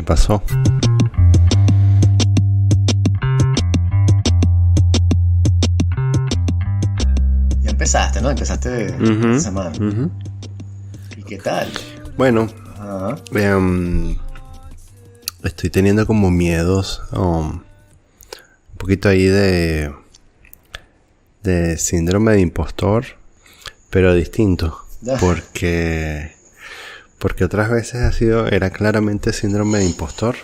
¿Qué pasó? Ya empezaste, ¿no? Empezaste esta semana. ¿Y qué tal? Bueno, estoy teniendo como miedos, un poquito ahí de síndrome de impostor, pero distinto, porque otras veces era claramente síndrome de impostor.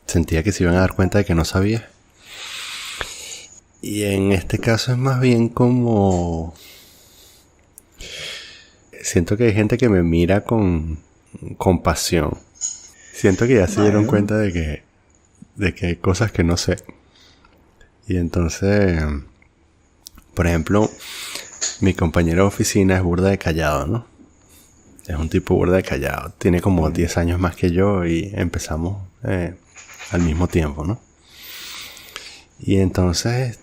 Sentía que se iban a dar cuenta de que no sabía. Y en este caso es más bien como... Siento que hay gente que me mira con compasión. Siento que ya se dieron cuenta de que hay cosas que no sé. Y entonces, por ejemplo, mi compañero de oficina es burda de callado, ¿no? Es un tipo burda de callado. Tiene como 10 años más que yo y empezamos al mismo tiempo, ¿no? Y entonces,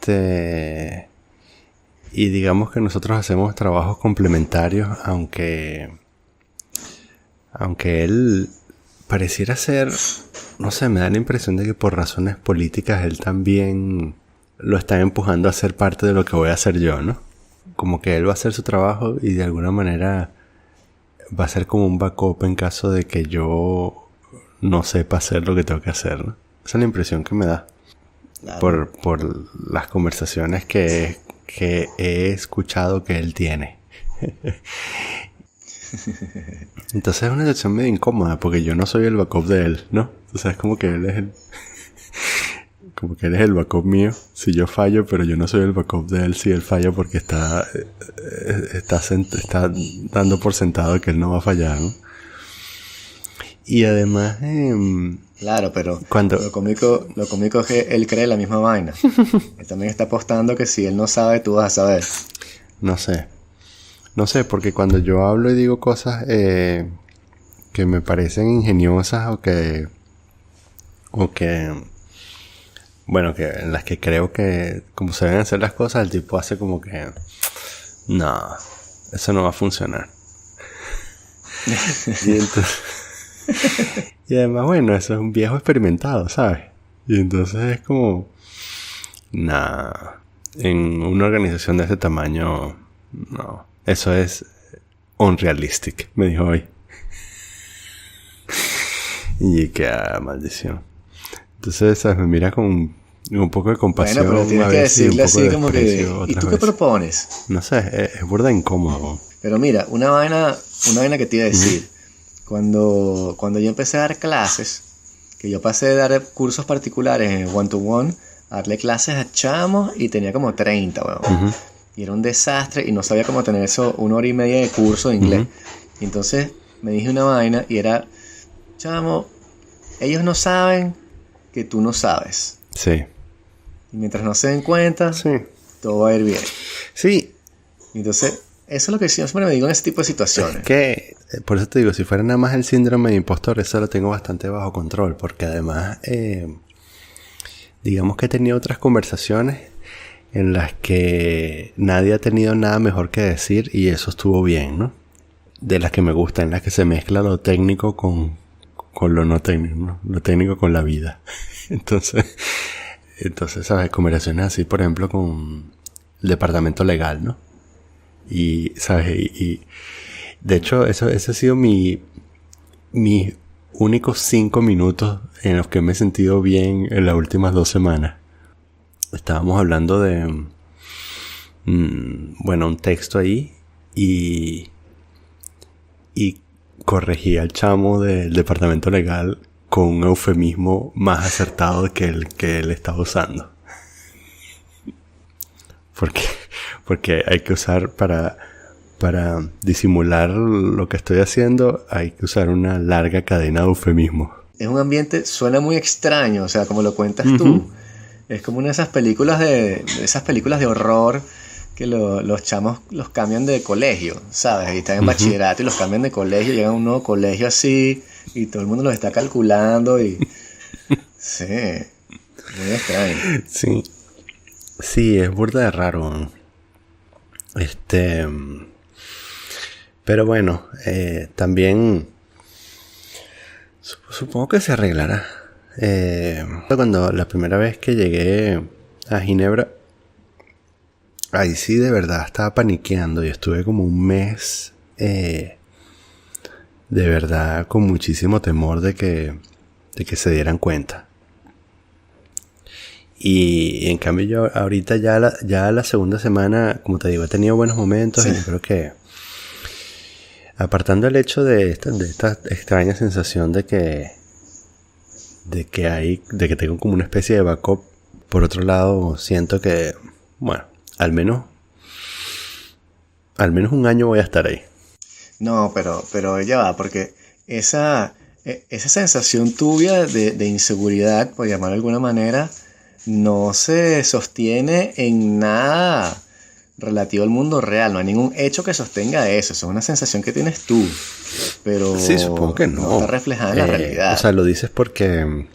y digamos que nosotros hacemos trabajos complementarios, aunque él pareciera ser, no sé, me da la impresión de que por razones políticas él también lo está empujando a ser parte de lo que voy a hacer yo, ¿no? Como que él va a hacer su trabajo y de alguna manera va a ser como un backup en caso de que yo no sepa hacer lo que tengo que hacer, ¿no? Esa es la impresión que me da. Claro. Por las conversaciones que he escuchado que él tiene. Entonces es una situación medio incómoda porque yo no soy el backup de él, ¿no? O sea, es como que él es como que él es el backup mío si yo fallo, pero yo no soy el backup de él si él falla porque está dando por sentado que él no va a fallar, ¿no? Y además... Claro, pero lo cómico es que él cree la misma vaina. Él también está apostando que si él no sabe, tú vas a saber. No sé, porque cuando yo hablo y digo cosas que me parecen ingeniosas o que bueno, que en las que creo que como se deben hacer las cosas, el tipo hace como que no, eso no va a funcionar. Y entonces... Y además, bueno, eso es un viejo experimentado, ¿sabes? Y entonces es como... Nah, en una organización de ese tamaño, no. Eso es unrealistic, me dijo hoy. Y que maldición. Entonces, ¿sabes? Me mira con un poco de compasión. Bueno, pero tienes que decirle así como que... ¿Y tú qué propones? No sé, es burda incómodo. Pero mira, una vaina que te iba a decir. Cuando yo empecé a dar clases, que yo pasé de dar cursos particulares en one-to-one, a darle clases a chamos y tenía como 30, weón. Y era un desastre y no sabía cómo tener eso 1 hora y media de curso de inglés. Y entonces me dije una vaina y era, chamo, ellos no saben que tú no sabes. Sí. Y mientras no se den cuenta, todo va a ir bien. Sí. Y entonces... eso es lo que siempre me digo en ese tipo de situaciones. Es que, por eso te digo, si fuera nada más el síndrome de impostor, eso lo tengo bastante bajo control. Porque además, digamos que he tenido otras conversaciones en las que nadie ha tenido nada mejor que decir y eso estuvo bien, ¿no? De las que me gustan, en las que se mezcla lo técnico con lo no técnico, ¿no? Lo técnico con la vida. Entonces, ¿sabes? Conversaciones así, por ejemplo, con el departamento legal, ¿no? Y, ¿sabes? Y de hecho, ese ha sido mis únicos 5 minutos en los que me he sentido bien en las últimas 2 semanas. Estábamos hablando de, bueno, un texto ahí y corregí al chamo del departamento legal con un eufemismo más acertado que el que él estaba usando. Porque hay que usar para disimular lo que estoy haciendo, hay que usar una larga cadena de eufemismos. Es un ambiente, suena muy extraño, o sea, como lo cuentas tú. Es como una de esas películas de horror que los chamos los cambian de colegio, ¿sabes? Y están en bachillerato y los cambian de colegio, llegan a un nuevo colegio así y todo el mundo los está calculando y... sí, muy extraño. Sí. Sí, es burda de raro. Pero bueno, también Supongo que se arreglará. Cuando la primera vez que llegué a Ginebra, ahí sí de verdad estaba paniqueando y estuve como un mes de verdad con muchísimo temor de que se dieran cuenta. Y en cambio yo ahorita ya la segunda semana, como te digo, he tenido buenos momentos. Sí. Y yo creo que apartando el hecho de esta extraña sensación de que tengo como una especie de backup, por otro lado siento que, bueno, al menos un año voy a estar ahí. No, pero ya va, porque esa sensación tuya de inseguridad, por llamarlo de alguna manera, no se sostiene en nada relativo al mundo real. No hay ningún hecho que sostenga eso. Eso es una sensación que tienes tú. Pero sí, supongo que no está reflejada en la realidad. O sea, ¿lo dices porque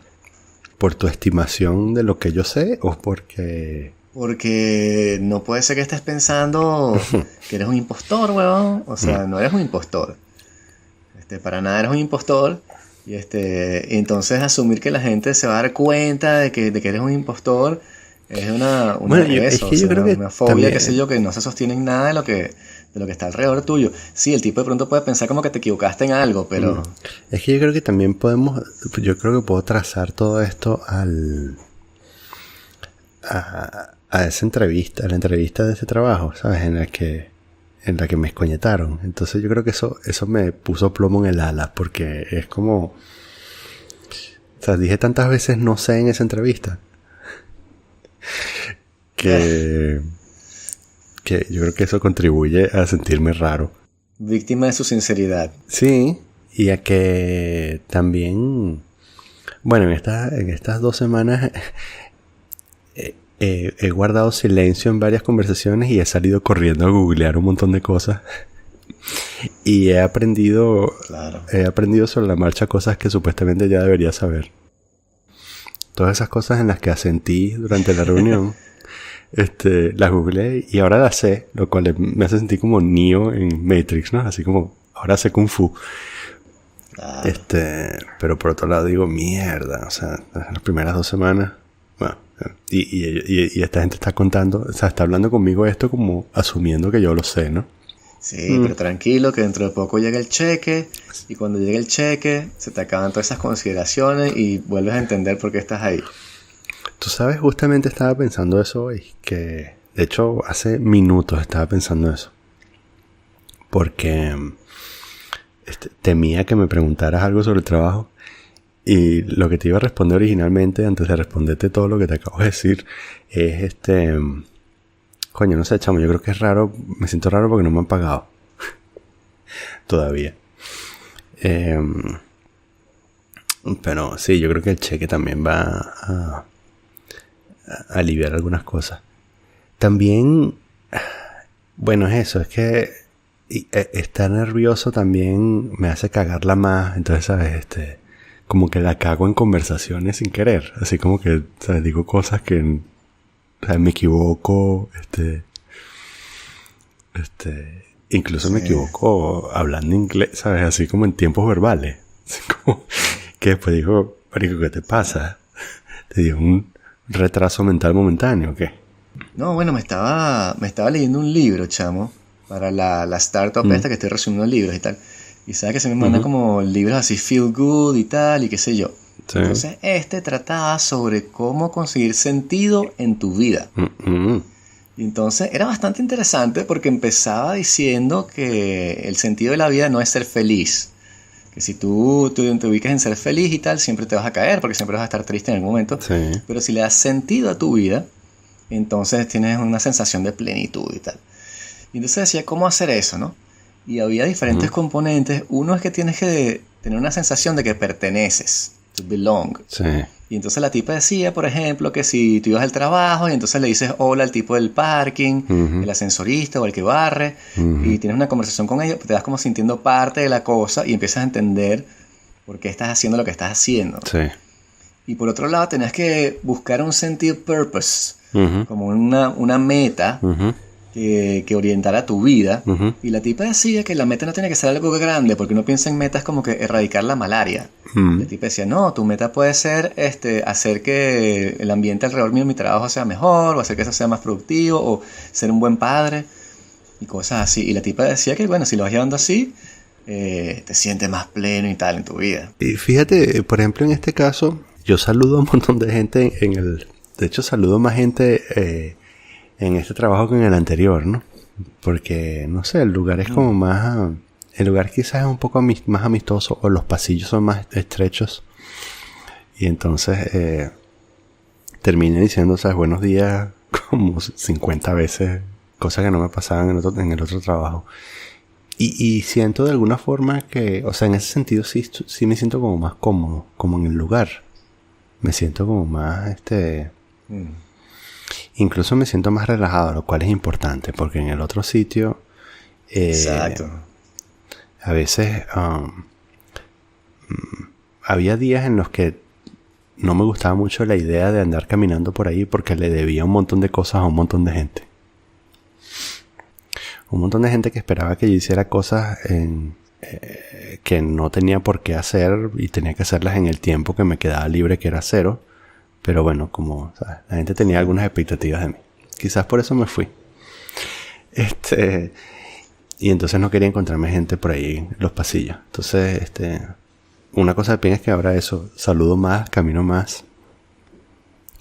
por tu estimación de lo que yo sé o porque...? Porque no puede ser que estés pensando que eres un impostor, huevón. O sea, no eres un impostor. Para nada eres un impostor. Y entonces asumir que la gente se va a dar cuenta de que eres un impostor es una fobia, también, qué sé yo, que no se sostiene en nada de lo que está alrededor tuyo. Sí, el tipo de pronto puede pensar como que te equivocaste en algo, pero... Es que yo creo que también yo creo que puedo trazar todo esto a esa entrevista, a la entrevista de ese trabajo, ¿sabes? En la que me escoñetaron. Entonces yo creo que eso me puso plomo en el ala, porque es como... O sea, dije tantas veces no sé en esa entrevista que yo creo que eso contribuye a sentirme raro. Víctima de su sinceridad. Sí, y a que también... Bueno, en estas 2 semanas... he guardado silencio en varias conversaciones y he salido corriendo a googlear un montón de cosas. Y he aprendido sobre la marcha cosas que supuestamente ya debería saber. Todas esas cosas en las que asentí durante la reunión, las googleé y ahora las sé, lo cual me hace sentir como Neo en Matrix, ¿no? Así como, ahora sé Kung Fu. Claro. Pero por otro lado digo, mierda, o sea, las primeras 2 semanas... Bueno, y esta gente está contando, o sea, está hablando conmigo esto como asumiendo que yo lo sé, ¿no? Sí, pero tranquilo, que dentro de poco llega el cheque, y cuando llegue el cheque se te acaban todas esas consideraciones y vuelves a entender por qué estás ahí. Tú sabes, justamente estaba pensando eso hoy, que de hecho hace minutos estaba pensando eso, porque temía que me preguntaras algo sobre el trabajo. Y lo que te iba a responder originalmente, antes de responderte todo lo que te acabo de decir, es coño, no sé, chamo, yo creo que es raro, me siento raro porque no me han pagado. Todavía. Pero sí, yo creo que el cheque también va a aliviar algunas cosas. También, bueno, es eso, es que estar nervioso también me hace cagarla más, entonces, ¿sabes? Como que la cago en conversaciones sin querer. Así como que, ¿sabes? Digo cosas que... O sea, me equivoco. Incluso sí. Me equivoco hablando inglés, ¿sabes? Así como en tiempos verbales. Así como... Que después digo, marico, ¿qué te pasa? ¿Te dio un retraso mental momentáneo o qué? No, bueno, me estaba leyendo un libro, chamo. Para la startup esta que estoy resumiendo libros y tal. Y sabes que se me mandan como libros así feel good y tal, y qué sé yo. Sí. Entonces trataba sobre cómo conseguir sentido en tu vida. Y entonces era bastante interesante porque empezaba diciendo que el sentido de la vida no es ser feliz. Que si tú te ubicas en ser feliz y tal, siempre te vas a caer porque siempre vas a estar triste en algún momento. Sí. Pero si le das sentido a tu vida, entonces tienes una sensación de plenitud y tal. Y entonces decía, ¿cómo hacer eso, no? Y había diferentes componentes. Uno es que tienes que tener una sensación de que perteneces, to belong. Sí. Y entonces la tipa decía, por ejemplo, que si tú ibas al trabajo y entonces le dices hola al tipo del parking, el ascensorista o el que barre, y tienes una conversación con ella, te vas como sintiendo parte de la cosa y empiezas a entender por qué estás haciendo lo que estás haciendo. Sí. Y por otro lado, tenías que buscar un sentido purpose, como una meta, que orientara tu vida. Ujú. Y la tipa decía que la meta no tiene que ser algo grande, porque uno piensa en metas como que erradicar la malaria. Mm. La tipa decía, no, tu meta puede ser hacer que el ambiente alrededor mío, mi trabajo sea mejor, o hacer que eso sea más productivo, o ser un buen padre, y cosas así. Y la tipa decía que, bueno, si lo vas llevando así, te sientes más pleno y tal en tu vida. Y fíjate, por ejemplo, en este caso, yo saludo a un montón de gente de hecho, saludo más gente en este trabajo que en el anterior, ¿no? Porque, no sé, el lugar es como más... El lugar quizás es un poco más amistoso, o los pasillos son más estrechos. Y entonces terminé diciendo, ¿sabes? Buenos días como 50 veces, cosas que no me pasaban en el otro trabajo. Y siento de alguna forma que, o sea, en ese sentido sí me siento como más cómodo, como en el lugar. Me siento como más, incluso me siento más relajado, lo cual es importante, porque en el otro sitio, Exacto. a veces había días en los que no me gustaba mucho la idea de andar caminando por ahí porque le debía un montón de cosas a un montón de gente. Un montón de gente que esperaba que yo hiciera cosas que no tenía por qué hacer y tenía que hacerlas en el tiempo que me quedaba libre, que era 0. Pero bueno, como ¿sabes? La gente tenía algunas expectativas de mí. Quizás por eso me fui. Y entonces no quería encontrarme gente por ahí en los pasillos. Entonces, una cosa de bien es que ahora eso, saludo más, camino más.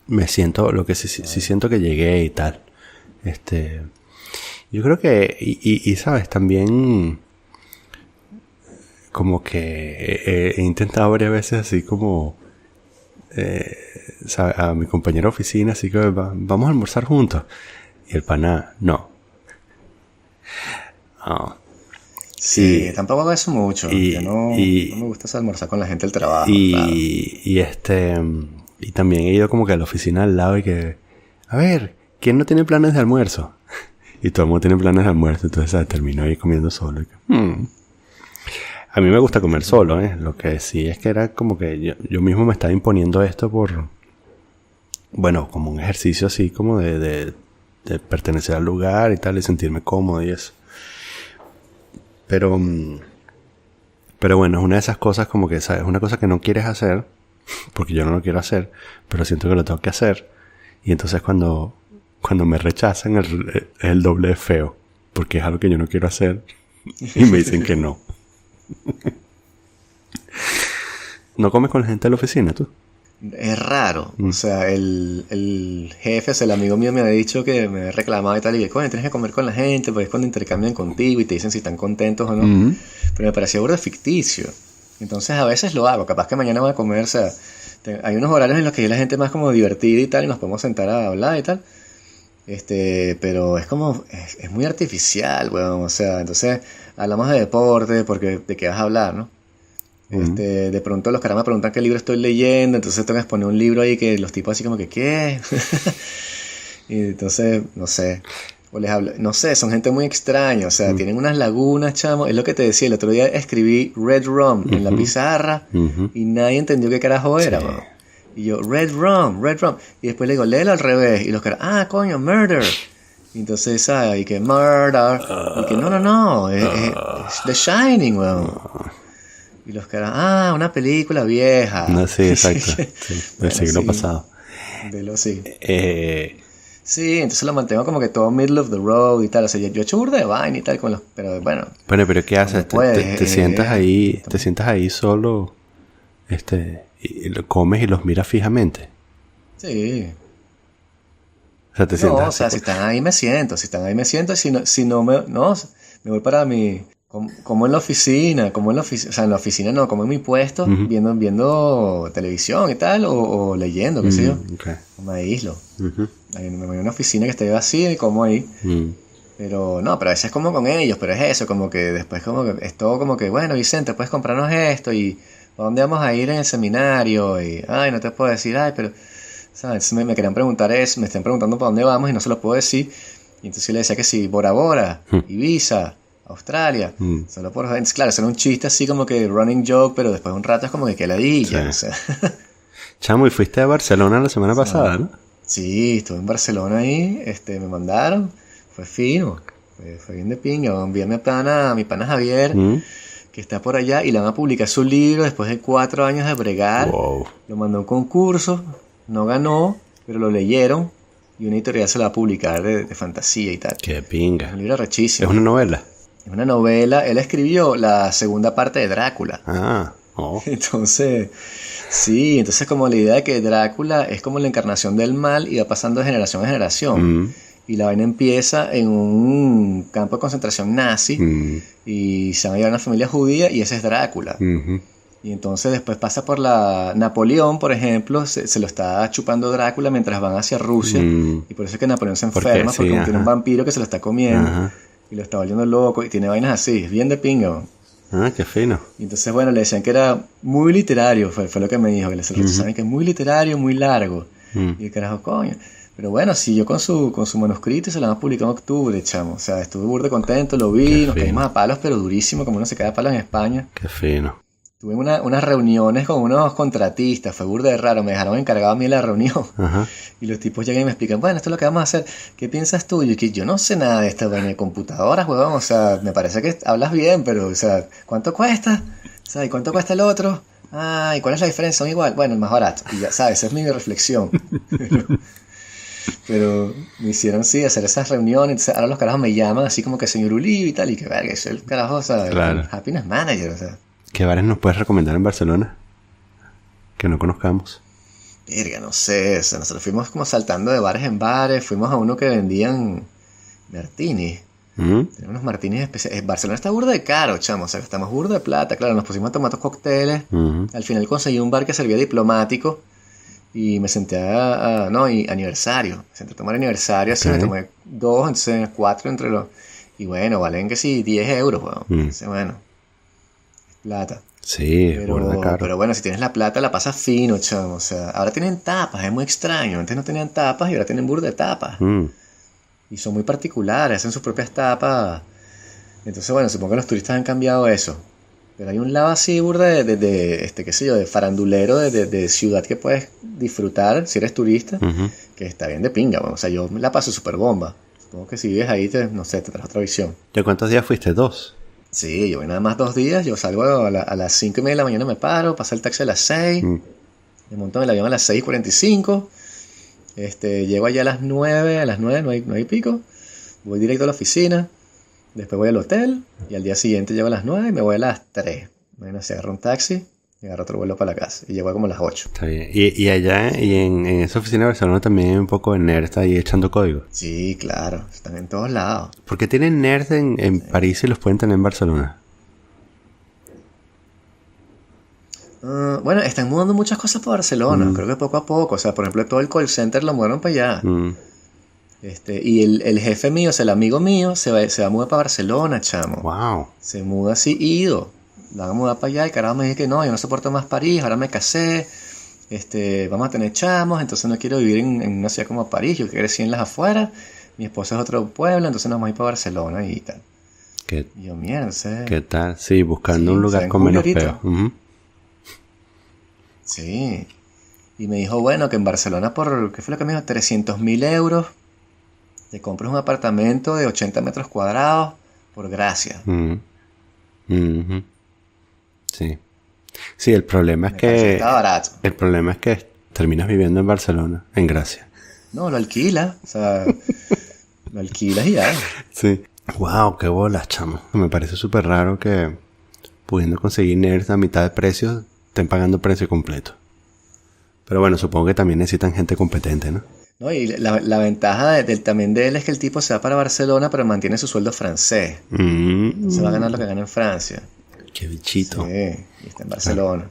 Me siento, lo que sí siento que llegué y tal. Yo creo que, y sabes, también como que he intentado varias veces así como ¿sabes? A mi compañero de oficina, así que vamos a almorzar juntos. Y el pana, no. Sí, tampoco hago eso mucho. Y- No y- me gusta almorzar con la gente del trabajo. Claro. Y también he ido como que a la oficina al lado y que, a ver, ¿quién no tiene planes de almuerzo? Y todo el mundo tiene planes de almuerzo, entonces ¿sabes? Termino ahí comiendo solo. Y que, A mí me gusta comer solo, ¿eh? Lo que sí es que era como que yo mismo me estaba imponiendo esto bueno, como un ejercicio así como de pertenecer al lugar y tal, y sentirme cómodo y eso. Pero bueno, es una de esas cosas como que, ¿sabes? Una cosa que no quieres hacer, porque yo no lo quiero hacer, pero siento que lo tengo que hacer. Y entonces cuando me rechazan es el doble de feo, porque es algo que yo no quiero hacer y me dicen que no. ¿No comes con la gente de la oficina tú? Es raro. O sea, el jefe, o sea, el amigo mío me ha dicho que me ha reclamado y tal, y que, coño, tienes que comer con la gente, porque es cuando intercambian contigo y te dicen si están contentos o no. Mm. Pero me parecía burda ficticio. Entonces a veces lo hago. Capaz que mañana voy a comer, o sea, hay unos horarios en los que hay la gente más como divertida y tal, y nos podemos sentar a hablar y tal. Pero es como, es muy artificial, weón. O sea, entonces hablamos de deporte, porque de qué vas a hablar, ¿no? De pronto los caras me preguntan qué libro estoy leyendo, entonces tengo que exponer un libro ahí que los tipos así como que, ¿qué? Y entonces, no sé. O les hablo, no sé, son gente muy extraña, o sea, tienen unas lagunas, chamo. Es lo que te decía, el otro día escribí Red Rum en la pizarra y nadie entendió qué carajo era, Sí. man. Y yo, Red Rum. Y después le digo, léelo al revés. Y los caras, coño, murder. Y entonces, y que murder. Y que no, es The Shining, weón. Y los caras, una película vieja. No, sí, exacto. Sí, del siglo pasado. Sí. Eh, Sí, entonces lo mantengo como que todo middle of the road y tal. O sea, yo he hecho burda de vaina y tal con los... Pero bueno, Bueno, pero ¿qué haces? puedes, Te sientas ahí, te sientas ahí solo, y lo comes y los miras fijamente. sí. O sea, te No, sientas o sea, así, si están ahí me siento. Si están ahí me siento. Si no me voy para mi... Como en la oficina, o sea, en la oficina no, como en mi puesto, viendo televisión y tal, o leyendo, qué sé yo. okay. O me aíslo. Ujú. Me voy a una oficina que esté vacía y como ahí. Pero no, pero a veces como con ellos, pero es eso, como que después como que es todo como que, bueno, Vicente, puedes comprarnos esto y ¿a dónde vamos a ir en el seminario? Y, no te puedo decir, pero, ¿sabes? Me querían preguntar eso, me están preguntando para dónde vamos y no se lo puedo decir. Y entonces yo le decía que sí, Bora Bora, Ibiza, Australia, solo por gente. Claro, eso era un chiste así como que running joke, pero después de un rato es como que ladilla, Sí. o sea. Chamo, y fuiste a Barcelona la semana pasada, ¿no? Sí, estuve en Barcelona ahí, me mandaron. fue fino. Fue bien de pinga. Envié a mi pana Javier, que está por allá, y le van a publicar su libro después de 4 años de bregar. Wow. Lo mandó a un concurso, no ganó, pero lo leyeron, y una editorial se la va a publicar de fantasía y tal. Qué Es pinga. un libro rechísimo. Es una novela. Es una novela. Él escribió la segunda parte de Drácula. Ah, oh. Entonces, sí, entonces como la idea de que Drácula es como la encarnación del mal y va pasando de generación en generación. Y la vaina empieza en un campo de concentración nazi y se va a llevar a una familia judía y ese es Drácula. Y entonces después pasa por la Napoleón, por ejemplo, se lo está chupando Drácula mientras van hacia Rusia. Y por eso es que Napoleón se enferma, porque tiene un vampiro que se lo está comiendo y lo está volviendo loco y tiene vainas así, es bien de pinga. Ah, qué fino. Y entonces, bueno, le decían que era muy literario, fue lo que me dijo, que le saben que es muy literario, muy largo. Y el carajo, coño. Pero bueno, siguió con su manuscrito y se lo van a publicar en octubre, chamo. O sea, estuve burda contento, lo vi, Qué nos fino. caímos a palos, pero durísimo, como uno se cae a palos en España. Qué fino. Tuve unas reuniones con unos contratistas, fue burda de raro, me dejaron encargado a mí la reunión. Ajá. Y los tipos llegan y me explican, bueno, esto es lo que vamos a hacer, ¿qué piensas tú? Y yo, que yo no sé nada de esta vaina de computadoras, huevón, o sea, me parece que hablas bien, pero, o sea, ¿cuánto cuesta? O sea, ¿y cuánto cuesta el otro? Ah, ¿y cuál es la diferencia? ¿Son igual? Bueno, el más barato. Y ya sabes, esa es mi reflexión. Pero me hicieron, sí, hacer esas reuniones. Entonces, ahora los carajos me llaman así como que señor Ulibe y tal. Y que verga, soy el carajo, o sea, Claro. el happiness manager, o sea. ¿Qué bares nos puedes recomendar en Barcelona? Que no conozcamos. Verga, no sé, o sea, nosotros fuimos como saltando de bares en bares. Fuimos a uno que vendían martini. Tenían unos martinis especiales. Barcelona está burda de caro, chamo. O sea, estamos burda de plata. Claro, nos pusimos a tomar estos cócteles. Al final conseguí un bar que servía diplomático. Y me senté no, y aniversario. Me senté a tomar aniversario, así me tomé 2, entonces 4 entre los... Y bueno, valen que sí, 10 euros, weón. Entonces, bueno, plata. Sí, es burda caro. Pero bueno, si tienes la plata, la pasas fino, chamo. O sea, ahora tienen tapas, es muy extraño. Antes no tenían tapas y ahora tienen burda de tapas. Y son muy particulares, hacen sus propias tapas. Entonces, bueno, supongo que los turistas han cambiado eso. Pero hay un lado así burda de qué sé yo, de farandulero, de ciudad que puedes disfrutar si eres turista, que está bien de pinga, bueno. O sea, yo la paso súper bomba. Supongo que si vives ahí, no sé, te traes otra visión. ¿De cuántos días fuiste? 2. Sí, yo voy nada más 2 días, yo salgo a las 5:30 de la mañana, me paro, paso el taxi a las 6, me monto en el avión a las 6:45, llego allá a las 9, no hay pico, voy directo a la oficina. Después voy al hotel y al día siguiente llego a las 9 y me voy a las 3. Bueno, se agarra un taxi y agarro otro vuelo para la casa. Y llego como a las 8. Está bien. Y allá, y en esa oficina de Barcelona también hay un poco de nerds ahí echando código. Sí, claro. Están en todos lados. ¿Por qué tienen nerds en París y los pueden tener en Barcelona? Bueno, están mudando muchas cosas para Barcelona. Creo que poco a poco. O sea, por ejemplo, todo el call center lo mudaron para allá. Y el jefe mío, o sea, el amigo mío, se va a mudar para Barcelona, chamo. Wow. Se muda así, ido. La van a mudar para allá. El carajo me dice que no, yo no soporto más París, ahora me casé. Vamos a tener chamos, entonces no quiero vivir en una ciudad como París. Yo crecí en las afueras. Mi esposa es otro pueblo, entonces nos vamos a ir para Barcelona y tal. Y yo, mierda, sé. ¿Qué tal? Sí, buscando un lugar ¿saben con Julio menos ahorita? feo. Sí. Y me dijo, bueno, que en Barcelona ¿qué fue lo que me dijo? 300.000 euros. Te compras un apartamento de 80 metros cuadrados por gracia. Sí. Sí, el problema es Me pareció que que... estaba barato. El problema es que terminas viviendo en Barcelona, en Gracia. No, lo alquila. O sea, lo alquilas y ya. Sí. Wow, qué bolas, chamo. Me parece súper raro que pudiendo conseguir nerds a mitad de precio, estén pagando precio completo. Pero bueno, supongo que también necesitan gente competente, ¿no? No, y la ventaja también de él es que el tipo se va para Barcelona, pero mantiene su sueldo francés. Se va a ganar lo que gana en Francia. Qué bichito. Sí, y está en Barcelona.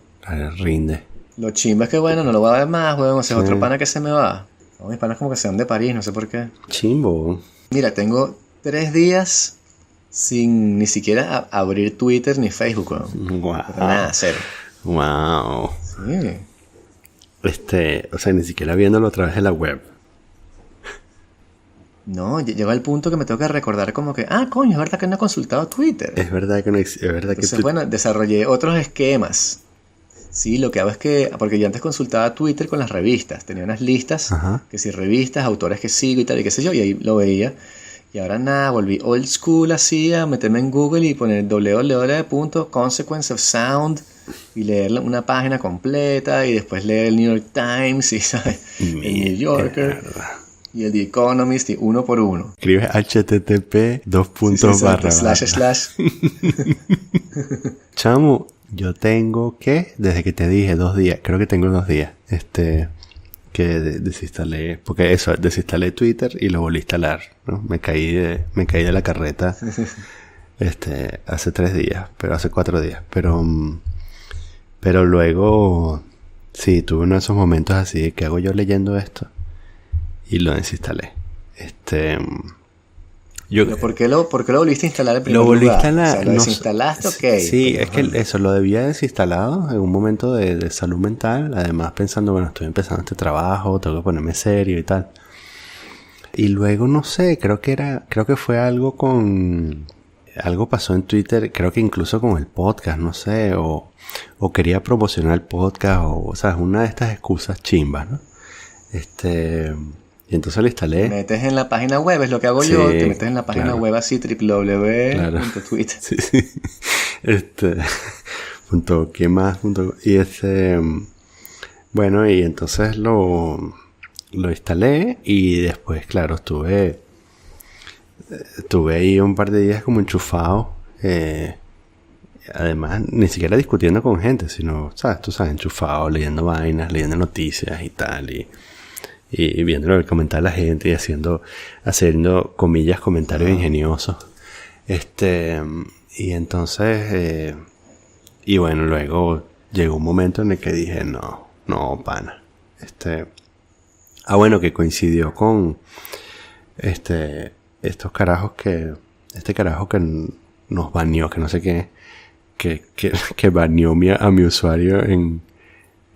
Rinde. Lo chimba es que, bueno, no lo voy a ver más, weón. O sea, otro pana que se me va. No, mis panas como que se van de París, no sé por qué. Chimbo. Mira, tengo 3 días sin ni siquiera abrir Twitter ni Facebook, weón. Wow. Nada, cero. Wow. Sí. O sea, ni siquiera viéndolo a través de la web. No, llega el punto que me tengo que recordar como que, coño, es verdad que no he consultado Twitter. Es verdad que no es verdad Entonces, que bueno, desarrollé otros esquemas. Sí, lo que hago es que, porque yo antes consultaba Twitter con las revistas, tenía unas listas, Ajá. que si revistas, autores que sigo y tal, y qué sé yo, y ahí lo veía. Y ahora nada, volví old school así a meterme en Google y poner www.consequenceofsound y leer una página completa y después leer el New York Times y ¿sabes? El New Yorker y el The Economist y uno por uno. Escribes http // Chamo, yo tengo desde que te dije 2 días, creo que tengo 2 días, que desinstalé, porque eso, desinstalé Twitter y lo volví a instalar, ¿no? Me caí de la carreta, hace 3 días, pero hace 4 días, pero luego, sí, tuve uno de esos momentos así de ¿qué hago yo leyendo esto? Y lo desinstalé. ¿Pero por qué lo volviste a instalar en primer lugar? Lo volví a instalar. O sea, ¿lo desinstalaste? Ok. Sí, es que eso lo debía desinstalado en un momento de salud mental. Además pensando, bueno, estoy empezando este trabajo, tengo que ponerme serio y tal. Y luego, no sé, creo que fue algo algo pasó en Twitter, creo que incluso con el podcast, no sé, o quería promocionar el podcast, o sea, una de estas excusas chimbas, ¿no? Y entonces lo instalé. Te metes en la página web, es lo que hago yo. Te metes en la página web así, www.twitter. Sí, sí. ¿Qué más? Y bueno, y entonces lo instalé y después, claro, estuve ahí un par de días como enchufado. Además, ni siquiera discutiendo con gente, sino, ¿sabes? Tú sabes, enchufado, leyendo vainas, leyendo noticias y tal, y viendo el comentario de la gente y haciendo comillas, comentarios ingeniosos. Y entonces, y bueno, luego llegó un momento en el que dije, no, pana. Bueno, que coincidió con estos carajos este carajo que nos baneó, que no sé qué, que baneó a mi usuario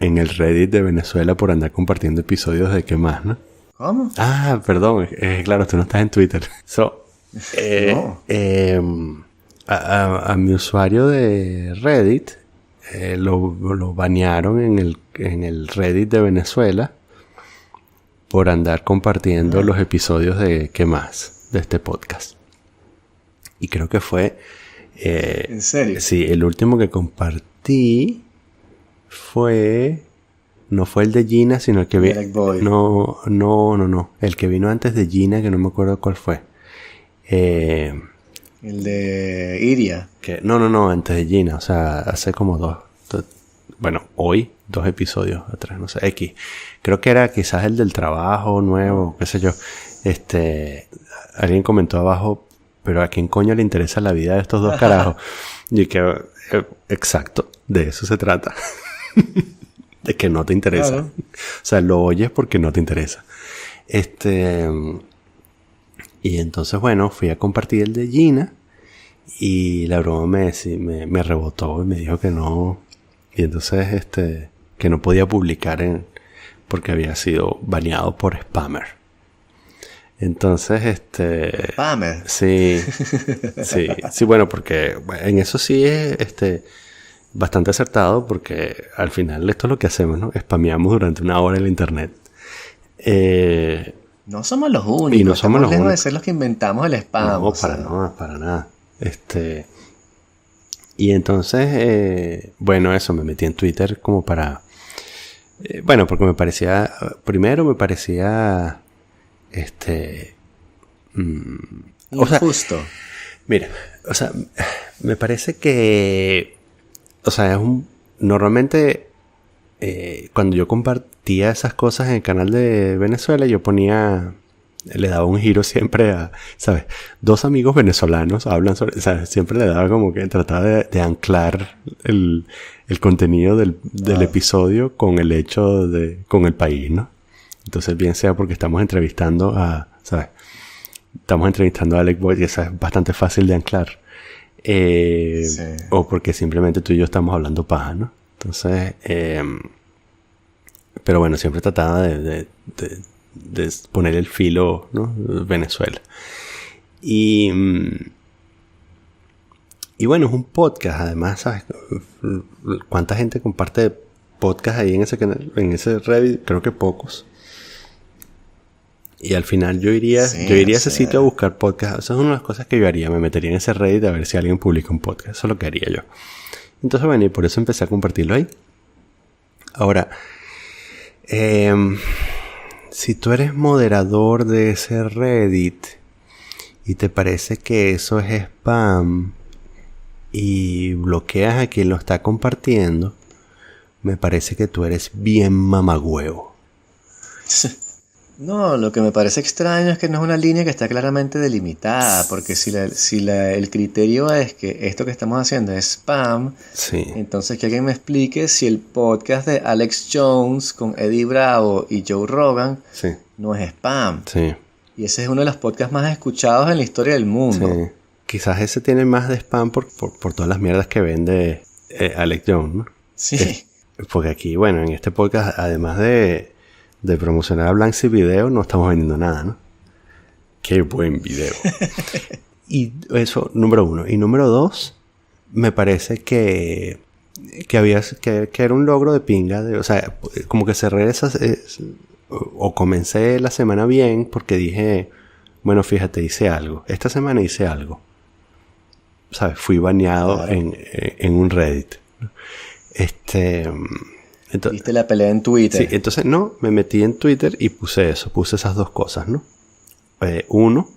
en el Reddit de Venezuela por andar compartiendo episodios de ¿qué más, no? ¿Cómo? Ah, perdón, claro, tú no estás en Twitter. No. A mi usuario de Reddit lo banearon en el Reddit de Venezuela por andar compartiendo los episodios de ¿qué más? De este podcast. Y creo que fue... ¿En serio? Sí, el último que compartí no fue el de Gina, sino el que vino. No. El que vino antes de Gina, que no me acuerdo cuál fue. El de Iria. No, antes de Gina. O sea, hace como hoy, 2 episodios atrás, no sé, X. Creo que era quizás el del trabajo nuevo, qué sé yo. Alguien comentó abajo, pero ¿a quién coño le interesa la vida de estos 2 carajos? Y que, exacto, de eso se trata. De que no te interesa. Claro. O sea, lo oyes porque no te interesa. Y entonces, bueno, fui a compartir el de Gina y la broma me rebotó y me dijo que no. Y entonces, que no podía publicar porque había sido baneado por spammer. Entonces, spammer. Sí, bueno, porque en eso sí es, bastante acertado, porque al final esto es lo que hacemos, ¿no? Spameamos durante 1 hora el internet. No somos los únicos. Y no somos los únicos de ser los que inventamos el spam. No, para nada. Y entonces, bueno, eso, me metí en Twitter como para... porque me parecía... Primero me parecía... injusto. O sea, mira, o sea, me parece que... O sea, normalmente cuando yo compartía esas cosas en el canal de Venezuela, yo le daba un giro siempre a, ¿sabes? 2 amigos venezolanos hablan sobre, o sea, siempre le daba como que trataba de anclar el contenido del episodio con el hecho con el país, ¿no? Entonces, bien sea porque estamos entrevistando ¿sabes? Estamos entrevistando a Alec Boyd y eso es bastante fácil de anclar. Sí. O porque simplemente tú y yo estamos hablando paja, ¿no? Entonces, pero bueno, siempre trataba de poner el filo, ¿no? Venezuela. Y bueno, es un podcast, además, ¿sabes? ¿Cuánta gente comparte podcast ahí en ese canal, en ese Reddit? Creo que pocos. Y al final yo iría a ese sitio a buscar podcast. Esa es una de las cosas que yo haría. Me metería en ese Reddit a ver si alguien publica un podcast. Eso es lo que haría yo. Entonces, bueno, y por eso empecé a compartirlo ahí. Ahora, si tú eres moderador de ese Reddit y te parece que eso es spam y bloqueas a quien lo está compartiendo, me parece que tú eres bien mamagüevo. No, lo que me parece extraño es que no es una línea que está claramente delimitada, porque si el criterio es que esto que estamos haciendo es spam, Sí. entonces que alguien me explique si el podcast de Alex Jones con Eddie Bravo y Joe Rogan Sí. no es spam. Sí. Y ese es uno de los podcasts más escuchados en la historia del mundo. Sí. Quizás ese tiene más de spam por todas las mierdas que vende Alex Jones, ¿no? Sí. Porque aquí, bueno, en este podcast, además de promocionar a Blanksy Video, no estamos vendiendo nada, ¿no? ¡Qué buen video! Y eso, número 1. Y número 2, me parece que era un logro de pinga. O sea, como que cerré o comencé la semana bien porque dije, bueno, fíjate, hice algo. Esta semana hice algo. ¿Sabes? Fui baneado Claro. en un Reddit. Viste la pelea en Twitter. Sí, entonces me metí en Twitter y puse esas dos cosas, ¿no? 1,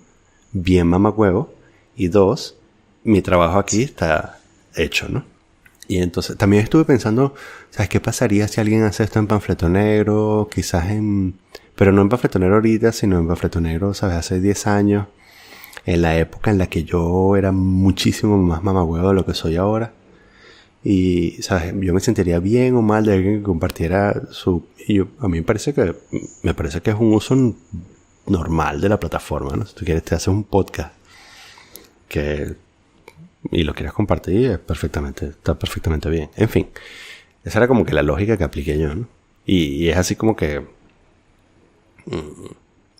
bien mamacuevo, y 2, mi trabajo aquí está hecho, ¿no? Y entonces también estuve pensando, ¿sabes qué pasaría si alguien hace esto en Panfleto Negro? Quizás pero no en Panfleto Negro ahorita, sino en Panfleto Negro, ¿sabes? Hace 10 años, en la época en la que yo era muchísimo más mamacuevo de lo que soy ahora. Y, ¿sabes? Yo me sentiría bien o mal de alguien que compartiera a mí me parece que es un uso normal de la plataforma, ¿no? Si tú quieres, te haces un podcast y lo quieres compartir, está perfectamente bien. En fin, esa era como que la lógica que apliqué yo, ¿no? Y es así como que,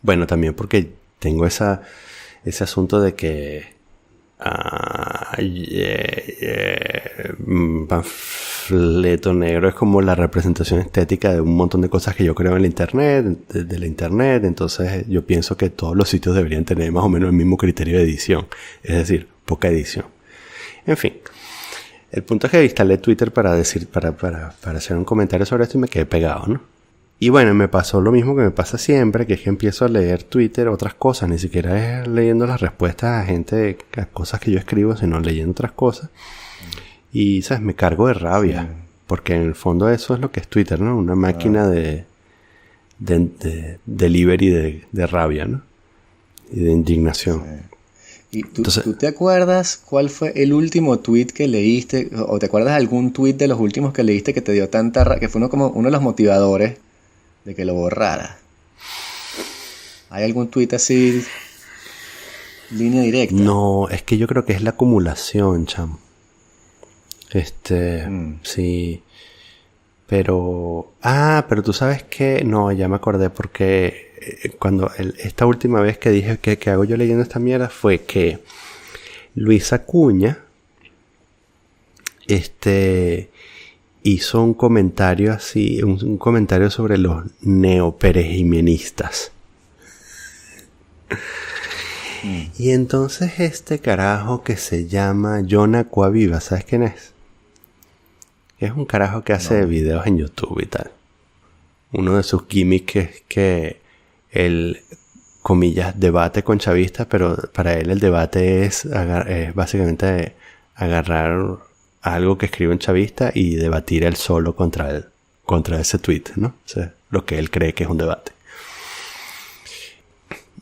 bueno, también porque tengo ese asunto de que Panfleto Negro es como la representación estética de un montón de cosas que yo creo en la internet, de la internet. Entonces yo pienso que todos los sitios deberían tener más o menos el mismo criterio de edición, es decir, poca edición. En fin, el punto es que instalé Twitter para hacer un comentario sobre esto y me quedé pegado, ¿no? Y bueno, me pasó lo mismo que me pasa siempre, que es que empiezo a leer Twitter, otras cosas, ni siquiera es leyendo las respuestas a cosas que yo escribo, sino leyendo otras cosas. Y, ¿sabes? Me cargo de rabia, porque en el fondo eso es lo que es Twitter, ¿no? Una máquina de delivery de rabia, ¿no? Y de indignación. Sí. ¿Y tú te acuerdas cuál fue el último tweet que leíste? ¿O te acuerdas de algún tweet de los últimos que leíste que te dio tanta rabia? Que fue uno de los motivadores de que lo borrara. ¿Hay algún tweet así, línea directa? No, es que yo creo que es la acumulación, chamo. Sí. Pero tú sabes que... No, ya me acordé porque esta última vez que dije que hago yo leyendo esta mierda fue que Luis Acuña hizo un comentario así, un comentario sobre los neoperejimenistas. Y entonces este carajo que se llama John Acuaviva, ¿sabes quién es? Es un carajo que hace videos en YouTube y tal. Uno de sus gimmicks es que él, comillas, debate con chavistas, pero para él el debate es básicamente agarrar algo que escribe un chavista y debatir él solo contra ese tweet, ¿no? O sea, lo que él cree que es un debate.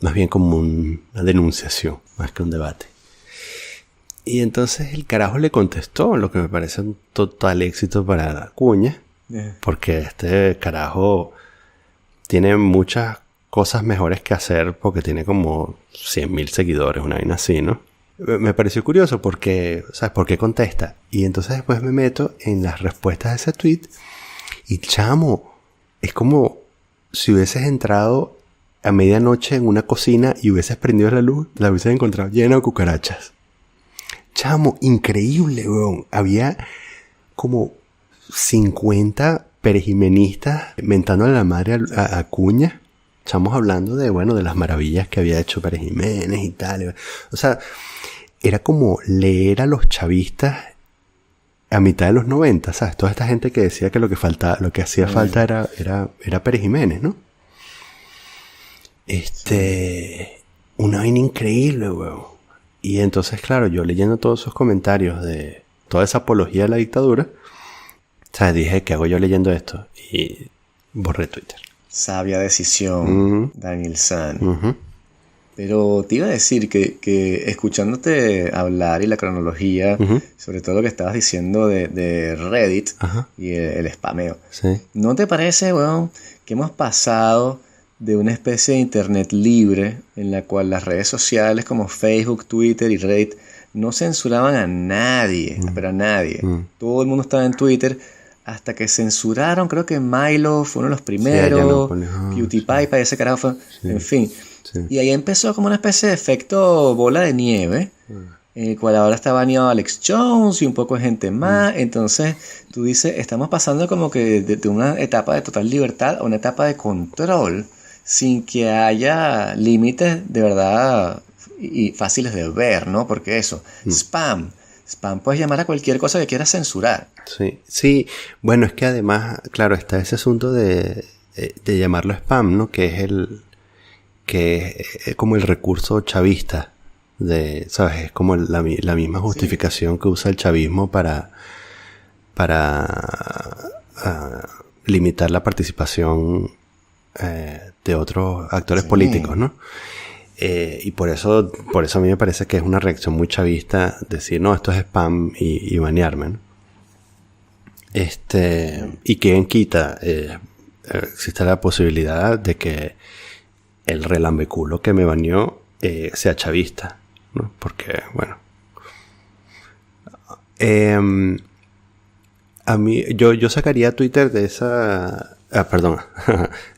Más bien como una denunciación, más que un debate. Y entonces el carajo le contestó, lo que me parece un total éxito para Acuña, porque este carajo tiene muchas cosas mejores que hacer porque tiene como 100,000 seguidores, una vaina así, ¿no? Me pareció curioso porque, ¿sabes por qué contesta? Y entonces después me meto en las respuestas de ese tweet y chamo, es como si hubieses entrado a medianoche en una cocina y hubieses prendido la luz, la hubieses encontrado llena de cucarachas. Chamo, increíble, weón. Había como 50 perejimenistas mentándole la madre a Acuña Estamos hablando de, bueno, de las maravillas que había hecho Pérez Jiménez y tal. O sea, era como leer a los chavistas a mitad de los 90, ¿sabes? Toda esta gente que decía que lo que hacía falta era Pérez Jiménez, ¿no? Una vaina increíble, weón. Y entonces, claro, yo leyendo todos esos comentarios de toda esa apología de la dictadura, ¿sabes? Dije, ¿qué hago yo leyendo esto? Y borré Twitter. Sabia decisión, Daniel San. Pero te iba a decir que escuchándote hablar y la cronología, sobre todo lo que estabas diciendo de Reddit y el spameo, sí. ¿No te parece, weón, que hemos pasado de una especie de internet libre en la cual las redes sociales como Facebook, Twitter y Reddit no censuraban a nadie, pero a nadie? Todo el mundo estaba en Twitter. Hasta que censuraron, creo que Milo fue uno de los primeros, PewDiePie, para ese carajo fue, en fin. Sí. Y ahí empezó como una especie de efecto bola de nieve, en el cual ahora está baneado Alex Jones y un poco de gente más. Entonces tú dices, estamos pasando como que de una etapa de total libertad a una etapa de control, sin que haya límites de verdad y fáciles de ver, ¿no? Porque eso, spam puedes llamar a cualquier cosa que quieras censurar. Sí. Bueno, es que además, claro, está ese asunto de llamarlo spam, ¿no? Que es como el recurso chavista ¿sabes? Es como la misma justificación que usa el chavismo para limitar la participación de otros actores políticos, ¿no? Y por eso a mí me parece que es una reacción muy chavista decir, no, esto es spam y banearme, ¿no? Y quien quita, existe la posibilidad de que el relambeculo que me baneó sea chavista, ¿no? Porque, bueno, a mí, yo sacaría Twitter de esa... perdón,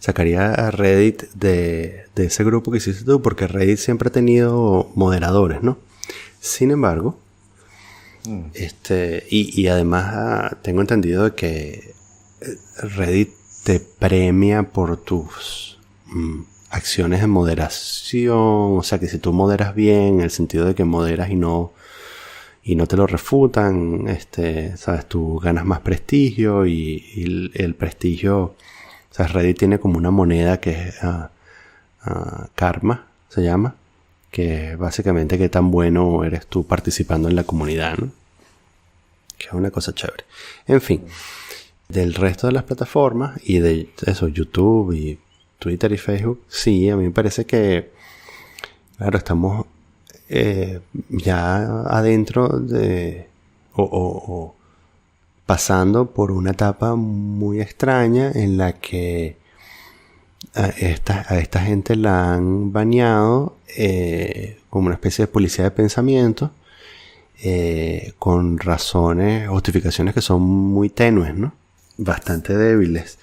sacaría a Reddit de ese grupo que hiciste tú, porque Reddit siempre ha tenido moderadores, ¿no? Sin embargo, y además tengo entendido de que Reddit te premia por tus acciones de moderación, o sea que si tú moderas bien, en el sentido de que moderas y no te lo refutan, sabes, tú ganas más prestigio y el prestigio, o sea, Reddit tiene como una moneda que es karma, se llama, que es básicamente qué tan bueno eres tú participando en la comunidad, ¿no? Que es una cosa chévere. En fin, del resto de las plataformas y de eso, YouTube y Twitter y Facebook, sí, a mí me parece que, claro, estamos ya adentro de o pasando por una etapa muy extraña en la que a esta gente la han baneado como una especie de policía de pensamiento con razones, justificaciones que son muy tenues, ¿no? Bastante débiles.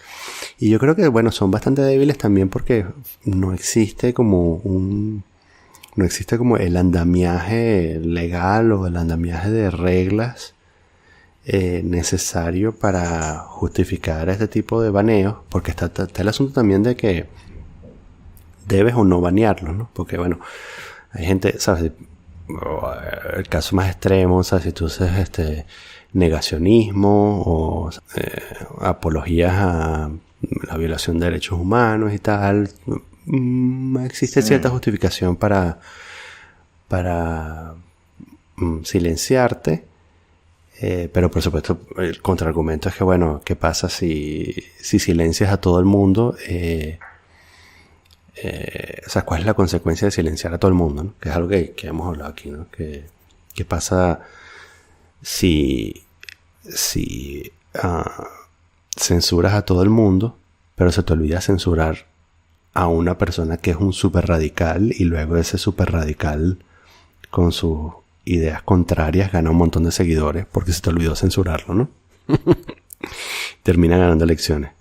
Y yo creo que, bueno, son bastante débiles también porque no existe como el andamiaje legal o el andamiaje de reglas necesario para justificar este tipo de baneos, porque está el asunto también de que debes o no banearlo, ¿no? Porque, bueno, hay gente, ¿sabes? El caso más extremo, ¿sabes? Si tú haces negacionismo o apologías a la violación de derechos humanos y tal, existe cierta justificación para silenciarte, pero por supuesto el contraargumento es que, bueno, ¿qué pasa si silencias a todo el mundo? O sea, ¿cuál es la consecuencia de silenciar a todo el mundo, ¿no? Que es algo que hemos hablado aquí, ¿no? ¿Qué pasa si censuras a todo el mundo, pero se te olvida censurar a una persona que es un súper radical y luego ese súper radical con sus ideas contrarias gana un montón de seguidores porque se te olvidó censurarlo, ¿no? Termina ganando elecciones.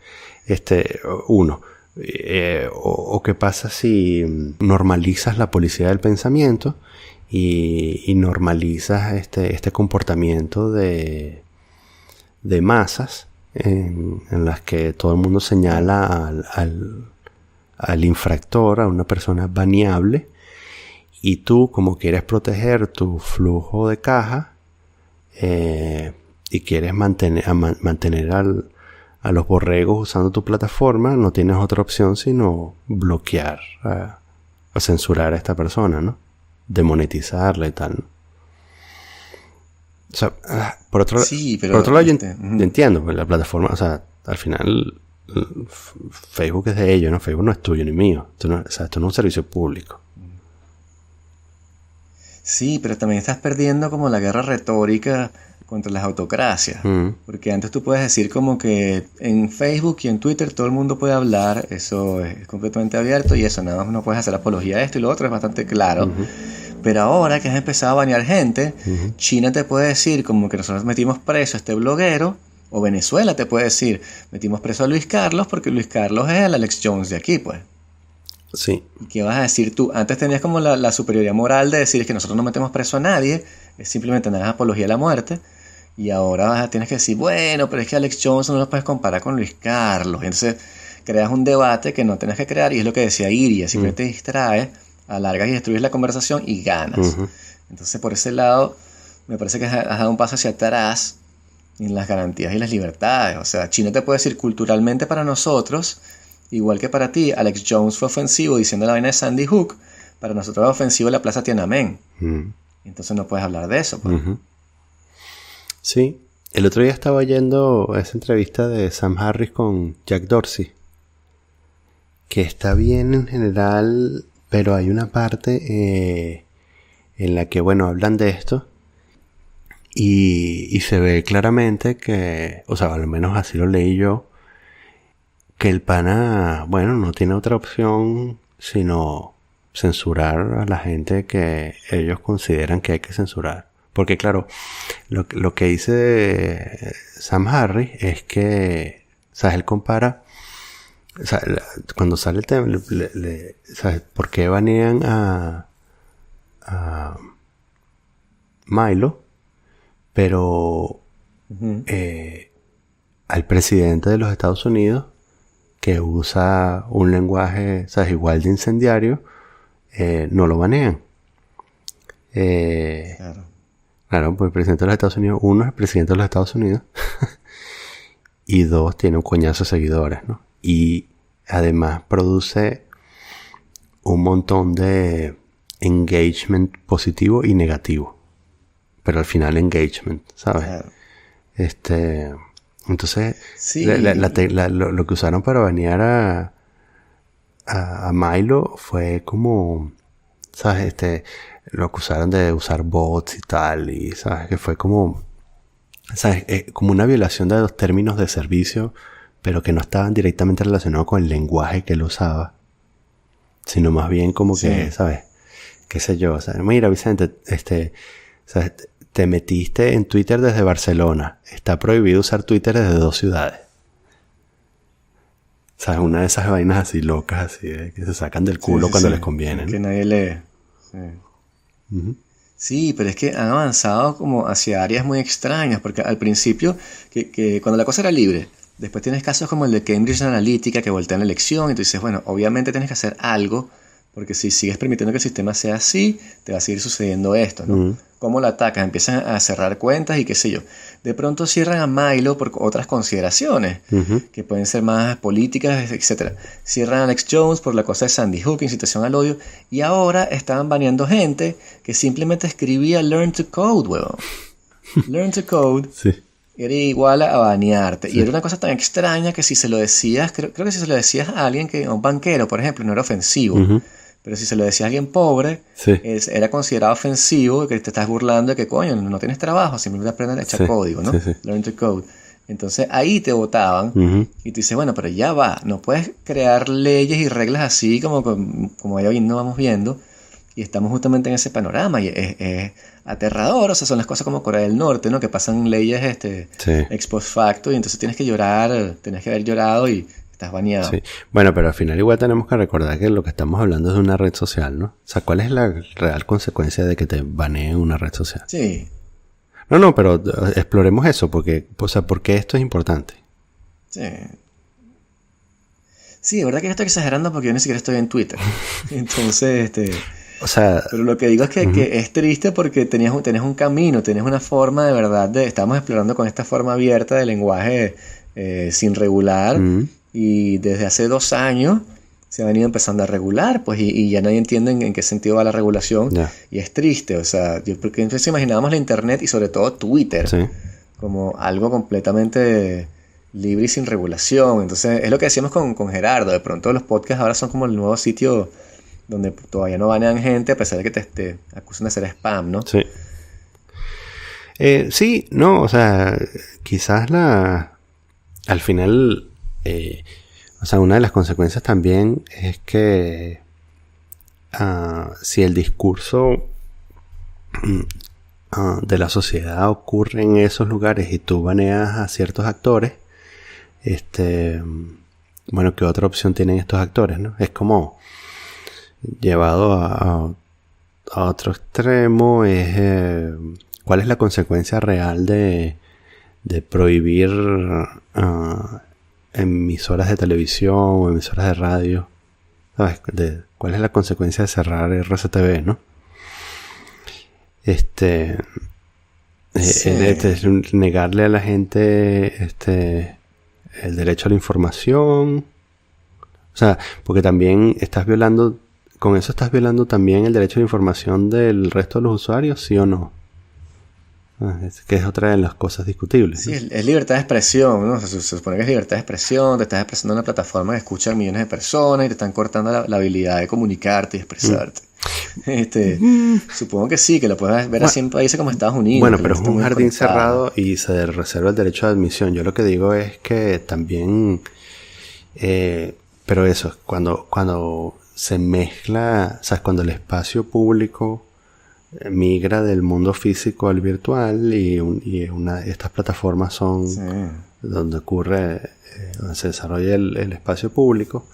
O qué pasa si normalizas la policía del pensamiento y normalizas este comportamiento de masas en las que todo el mundo señala al infractor, a una persona baneable, y tú, como quieres proteger tu flujo de caja y quieres mantener a los borregos usando tu plataforma, no tienes otra opción sino bloquear o censurar a esta persona, ¿no? Demonetizarla y tal, ¿no? O sea, por otro lado, yo entiendo, pues la plataforma, o sea, al final Facebook es de ellos, ¿no? Facebook no es tuyo ni mío. Esto no es un servicio público. Sí, pero también estás perdiendo como la guerra retórica contra las autocracias. Porque antes tú puedes decir como que en Facebook y en Twitter todo el mundo puede hablar, eso es completamente abierto y eso, nada más no puedes hacer apología a esto y lo otro es bastante claro. Pero ahora que has empezado a banear gente, China te puede decir como que nosotros metimos preso a este bloguero, o Venezuela te puede decir, metimos preso a Luis Carlos porque Luis Carlos es el Alex Jones de aquí, pues. Sí. ¿Y qué vas a decir tú? Antes tenías como la superioridad moral de decir que nosotros no metemos preso a nadie, es simplemente nada apología a la muerte. Y ahora tienes que decir, bueno, pero es que Alex Jones no lo puedes comparar con Luis Carlos. Y entonces creas un debate que no tienes que crear, y es lo que decía Iria, simplemente te distraes, alargas y destruyes la conversación y ganas. Entonces por ese lado me parece que has dado un paso hacia atrás en las garantías y las libertades. O sea, China te puede decir culturalmente para nosotros, igual que para ti, Alex Jones fue ofensivo diciendo la vaina de Sandy Hook, para nosotros es ofensivo la Plaza Tiananmen. Entonces no puedes hablar de eso. Pues. Sí, el otro día estaba oyendo esa entrevista de Sam Harris con Jack Dorsey, que está bien en general, pero hay una parte en la que, bueno, hablan de esto y se ve claramente que, o sea, al menos así lo leí yo, que el pana, bueno, no tiene otra opción sino censurar a la gente que ellos consideran que hay que censurar. Porque claro, lo que dice Sam Harris es que, ¿sabes? Él compara, o sea, cuando sale el tema, ¿sabes? ¿Por qué banean a Milo? Pero al presidente de los Estados Unidos, que usa un lenguaje, ¿sabes? Igual de incendiario, no lo banean. Claro, pues el presidente de los Estados Unidos, uno es el presidente de los Estados Unidos y dos, tiene un coñazo de seguidores, ¿no? Y además produce un montón de engagement positivo y negativo. Pero al final engagement, ¿sabes? Claro. Entonces, sí. Lo que usaron para banear a Milo fue como, ¿sabes? Lo acusaron de usar bots y tal, y ¿sabes? Que fue como, ¿sabes? Como una violación de los términos de servicio, pero que no estaban directamente relacionados con el lenguaje que él usaba, sino más bien como que, ¿sabes? Qué sé yo, o sea, mira, Vicente, ¿sabes? Te metiste en Twitter desde Barcelona, está prohibido usar Twitter desde 2 ciudades. ¿Sabes? Una de esas vainas así locas, así, que se sacan del culo cuando les conviene, ¿no? Que nadie lee. Sí, pero es que han avanzado como hacia áreas muy extrañas, porque al principio, que cuando la cosa era libre, después tienes casos como el de Cambridge Analytica que voltean la elección y tú dices, bueno, obviamente tienes que hacer algo, porque si sigues permitiendo que el sistema sea así, te va a seguir sucediendo esto, ¿no? ¿Cómo la atacan? Empiezan a cerrar cuentas y qué sé yo. De pronto cierran a Milo por otras consideraciones, que pueden ser más políticas, etc. Cierran a Alex Jones por la cosa de Sandy Hook, incitación al odio, y ahora estaban baneando gente que simplemente escribía Learn to Code, weón. Learn to Code era igual a banearte. Y era una cosa tan extraña que si se lo decías, creo que si se lo decías a alguien, a un banquero, por ejemplo, no era ofensivo. Pero si se lo decía a alguien pobre, era considerado ofensivo, que te estás burlando de que, coño, no tienes trabajo, simplemente aprendes a echar código, ¿no? Learn to code. Entonces ahí te votaban y tú dices, bueno, pero ya va, no puedes crear leyes y reglas así como ahí hoy no vamos viendo, y estamos justamente en ese panorama, y es aterrador. O sea, son las cosas como Corea del Norte, ¿no? Que pasan leyes ex post facto, y entonces tienes que llorar, tienes que haber llorado y estás baneado. Sí. Bueno, pero al final igual tenemos que recordar que lo que estamos hablando es de una red social, ¿no? O sea, ¿cuál es la real consecuencia de que te baneen una red social? Sí. No, pero exploremos eso, porque, o sea, ¿por qué esto es importante? Sí. Sí, de verdad que yo estoy exagerando porque yo ni siquiera estoy en Twitter. Entonces, O sea, pero lo que digo es que es triste porque tenías un camino, tenías una forma de verdad estamos explorando con esta forma abierta de lenguaje sin regular y desde hace 2 años se han venido empezando a regular, pues, y ya nadie entiende en qué sentido va la regulación. ya. Y es triste, o sea, porque entonces imaginábamos la internet y sobre todo Twitter Sí. como algo completamente libre y sin regulación. Entonces, es lo que decíamos con Gerardo, de pronto los podcasts ahora son como el nuevo sitio donde todavía no banean gente a pesar de que te acusan de ser spam, ¿no? Sí. Sí, no, o sea, quizás al final, o sea, una de las consecuencias también es que si el discurso de la sociedad ocurre en esos lugares y tú baneas a ciertos actores, bueno, ¿qué otra opción tienen estos actores, no? Es como llevado a otro extremo, ¿cuál es la consecuencia real de prohibir emisoras de televisión o emisoras de radio? ¿Sabes? ¿Cuál es la consecuencia de cerrar RCTV, no? Sí. Es negarle a la gente el derecho a la información. O sea, porque también con eso estás violando también el derecho a la información del resto de los usuarios, ¿sí o no? Que es otra de las cosas discutibles, Sí, ¿no? es libertad de expresión, ¿no? Se supone que es libertad de expresión, te estás expresando en una plataforma que escuchan millones de personas y te están cortando la habilidad de comunicarte y expresarte. Supongo que sí, que lo puedes ver así en países como Estados Unidos. Bueno, que pero la es gente está un muy jardín conectada. cerrado y se reserva el derecho de admisión. Yo lo que digo es que también, pero eso, cuando se mezcla, o sea, cuando el espacio público migra del mundo físico al virtual estas plataformas son Sí. donde ocurre, donde se desarrolla el espacio público.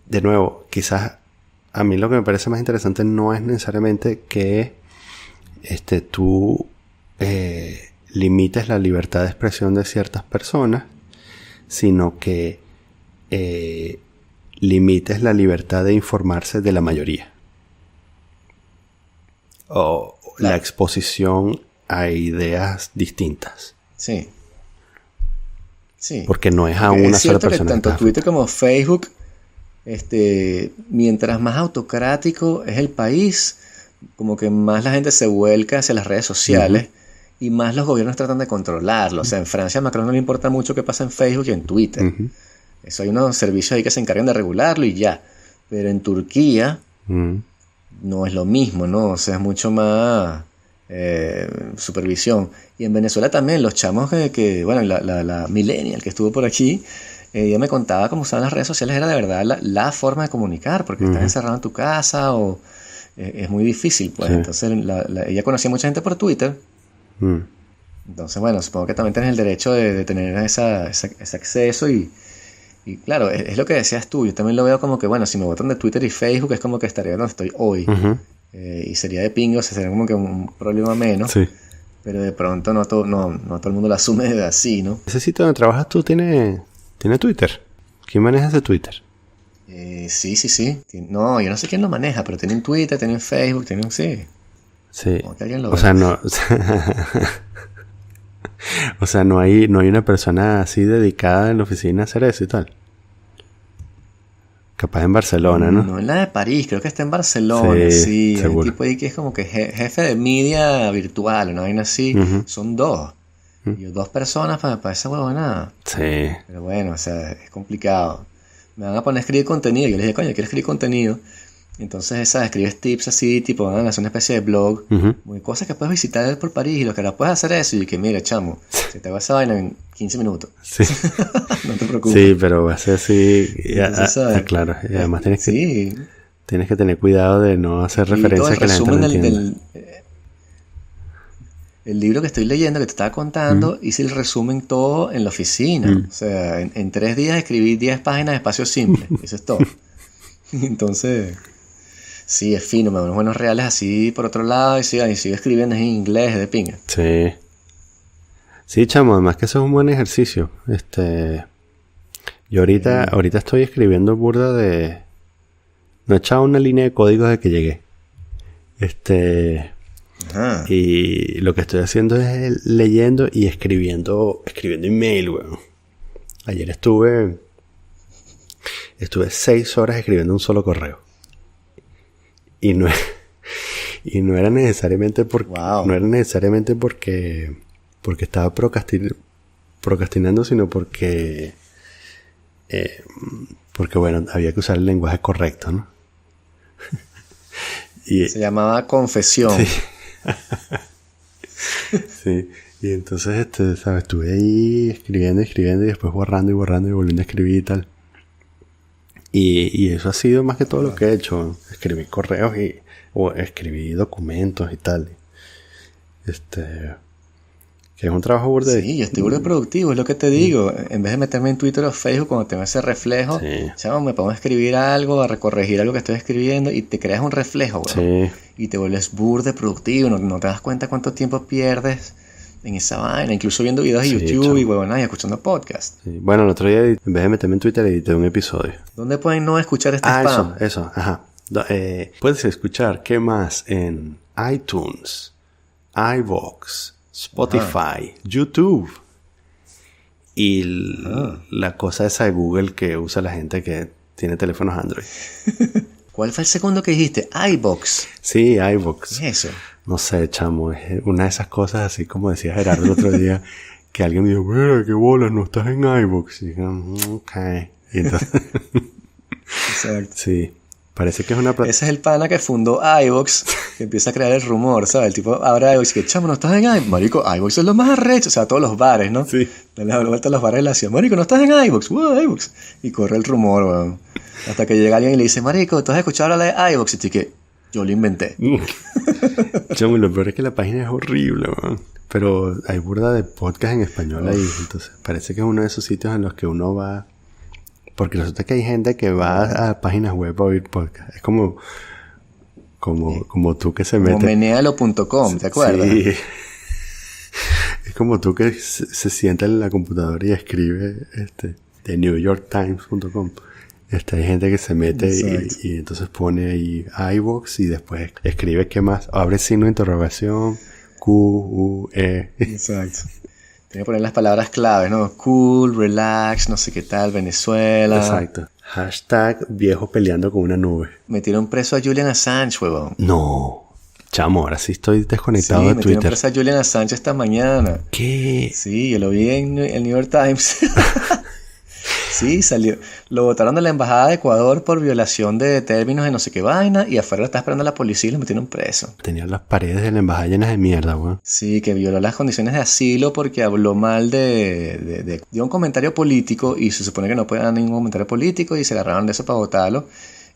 De nuevo, quizás a mí lo que me parece más interesante no es necesariamente que tú limites la libertad de expresión de ciertas personas, sino que limites la libertad de informarse de la mayoría. O la Claro. exposición a ideas distintas. Sí. Sí. Porque no es a Porque una es sola cierto que persona que tanto estás Twitter afectando. como Facebook, mientras más autocrático es el país, como que más la gente se vuelca hacia las redes sociales y más los gobiernos tratan de controlarlo. O sea, en Francia a Macron no le importa mucho qué pasa en Facebook y en Twitter. Ujú. Eso hay unos servicios ahí que se encargan de regularlo y ya. Pero en Turquía Mm. no es lo mismo, ¿no? O sea, es mucho más supervisión. Y en Venezuela también, los chamos bueno, la millennial que estuvo por aquí, ella me contaba cómo usaban las redes sociales, era de verdad la forma de comunicar, porque estás encerrado en tu casa o es muy difícil, pues. Sí. Entonces, ella conocía mucha gente por Twitter. Mm. Entonces, bueno, supongo que también tienes el derecho de tener ese acceso y claro, es lo que decías tú. Yo también lo veo como que, bueno, si me botan de Twitter y Facebook es como que estaría donde estoy hoy. Ujú. Y sería de pingo, o sea, sería como que un problema menos. Sí. Pero de pronto no todo el mundo lo asume así, ¿no? ¿Ese sitio donde trabajas tú tiene Twitter? ¿Quién maneja ese Twitter? Sí. No, yo no sé quién lo maneja, pero tienen Twitter, tienen Facebook, tienen... Sí, Sí. como que alguien lo O ve. sea, no... O sea, no hay una persona así dedicada en la oficina a hacer eso y tal. Capaz en Barcelona, ¿no? No en la de París, creo que está en Barcelona, Sí, sí. Hay un seguro. tipo ahí que es como que jefe de media virtual, una vaina así. Ujú. Son dos. Y dos personas para esa huevona. Sí. Pero bueno, o sea, es complicado. Me van a poner a escribir contenido. Yo les dije, coño, quiero escribir contenido. Entonces, escribes tips así, tipo, van a hacer una especie de blog. Ujú. Muy cosas que puedes visitar por París y lo que ahora puedes hacer eso. Y que, mira, chamo, se te va esa vaina en 15 minutos. Sí. No te preocupes. Sí, pero va a ser así. Entonces, ¿sabes? Claro. Y además tienes Sí. que tener cuidado de no hacer Y todo referencia el que la gente resumen no entienda. el libro que estoy leyendo, que te estaba contando, hice el resumen todo en la oficina. O sea, en 3 días escribí 10 páginas de espacio simple. Eso es todo. Entonces, sí, es fino, me dan unos buenos reales así por otro lado y sigo escribiendo en inglés, de pinga. Sí. Sí, chamo, además que eso es un buen ejercicio. Yo ahorita estoy escribiendo burda de... No he echado una línea de código desde que llegué. Ajá. Y lo que estoy haciendo es leyendo y escribiendo email, weón. Ayer estuve 6 horas escribiendo un solo correo. Y no era necesariamente porque... Wow. No era necesariamente porque estaba procrastinando, sino porque bueno, había que usar el lenguaje correcto, ¿no? Se llamaba confesión. Sí. Sí. Y entonces, ¿sabes? Estuve ahí escribiendo y después borrando y volviendo a escribir y tal. Y eso ha sido más que todo lo que he hecho. Escribí correos o escribí documentos y tal. Que es un trabajo burda. Sí, yo estoy burda productivo, es lo que te digo. En vez de meterme en Twitter o Facebook, cuando tengo ese reflejo, chamo, me pongo a escribir algo, a corregir algo que estoy escribiendo y te creas un reflejo, güey. Sí. Y te vuelves burda productivo, no te das cuenta cuánto tiempo pierdes en esa vaina, incluso viendo videos de YouTube, chamo. Y huevonadas y escuchando podcasts. Sí. Bueno, el otro día, en vez de meterme en Twitter, edité un episodio. ¿Dónde pueden no escuchar este spam? Eso, ajá. Puedes escuchar, ¿qué más? En iTunes, iVoox, Spotify, YouTube. Y la cosa esa de Google que usa la gente que tiene teléfonos Android. ¿Cuál fue el segundo que dijiste? iVoox. Sí, iVoox. ¿Qué es eso? No sé, chamo. Es una de esas cosas, así como decía Gerardo el otro día, que alguien me dijo, mira, qué bolas, no estás en iVoox. Y dije, ok. Y entonces... Exacto. Sí. Parece que es una Ese es el pana que fundó iVoox, que empieza a crear el rumor, ¿sabes? El tipo abre iVoox que, chamo, no estás en iVoox. Marico, iVoox es lo más arrecho. O sea, todos los bares, ¿no? Sí. Dale la vuelta a los bares de la ciudad. Marico, no estás en iVoox. Wow, iVoox. Y corre el rumor, weón. Hasta que llega alguien y le dice, marico, ¿tú has escuchado hablar de iVoox? Y tú que yo lo inventé. Chamo, lo peor es que la página es horrible, weón. Pero hay burda de podcast en español ahí. Entonces, parece que es uno de esos sitios en los que uno va... Porque resulta que hay gente que va a páginas web a oír podcast. Es como tú que se mete... Como menealo.com, ¿te acuerdas? Sí. Es como tú que se sienta en la computadora y escribe de NewYorkTimes.com. Hay gente que se mete y entonces pone ahí iVoox y después escribe ¿qué más? Abre signo de interrogación, Q-U-E. Exacto. Tiene que poner las palabras claves, ¿no? Cool, relax, no sé qué tal, Venezuela. Exacto. Hashtag viejo peleando con una nube. Metieron preso a Julian Assange, huevón. No. Chamo, ahora sí estoy desconectado de Twitter. Metieron preso a Julian Assange esta mañana. ¿Qué? Sí, yo lo vi en el New York Times. Sí, salió. Lo botaron de la embajada de Ecuador por violación de términos de no sé qué vaina y afuera lo está esperando la policía y lo metieron preso. Tenían las paredes de la embajada llenas de mierda, weón. Sí, que violó las condiciones de asilo porque habló mal dio un comentario político y se supone que no puede dar ningún comentario político y se agarraron de eso para votarlo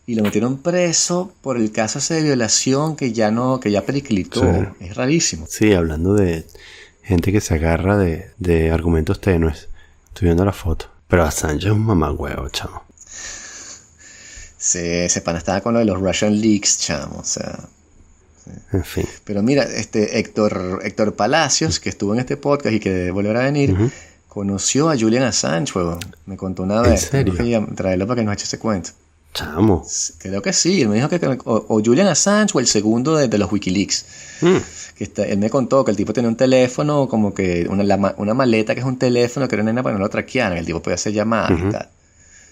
y lo metieron preso por el caso ese de violación que ya periclitó. Sí. Es rarísimo. Sí, hablando de gente que se agarra de argumentos tenues. Estoy viendo la foto. Pero Assange es un mamagüevo, chamo. Sí, ese pana estaba con lo de los Russian leaks, chamo, o sea... Sí. En fin. Pero mira, Héctor Palacios, que estuvo en este podcast y que volverá a venir, conoció a Julian Assange, huevón. Me contó una vez. ¿En serio? Tengo que traerlo para que nos eche ese cuento. Chamo. Creo que sí. Él me dijo que o Julian Assange o el segundo de los Wikileaks. Él me contó que el tipo tenía un teléfono, como que una maleta que es un teléfono que era una nena para no lo traquearan. El tipo podía hacer llamadas y tal.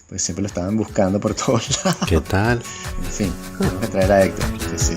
Pues siempre lo estaban buscando por todos lados. ¿Qué tal? En fin, tengo que traer a Héctor. Sí.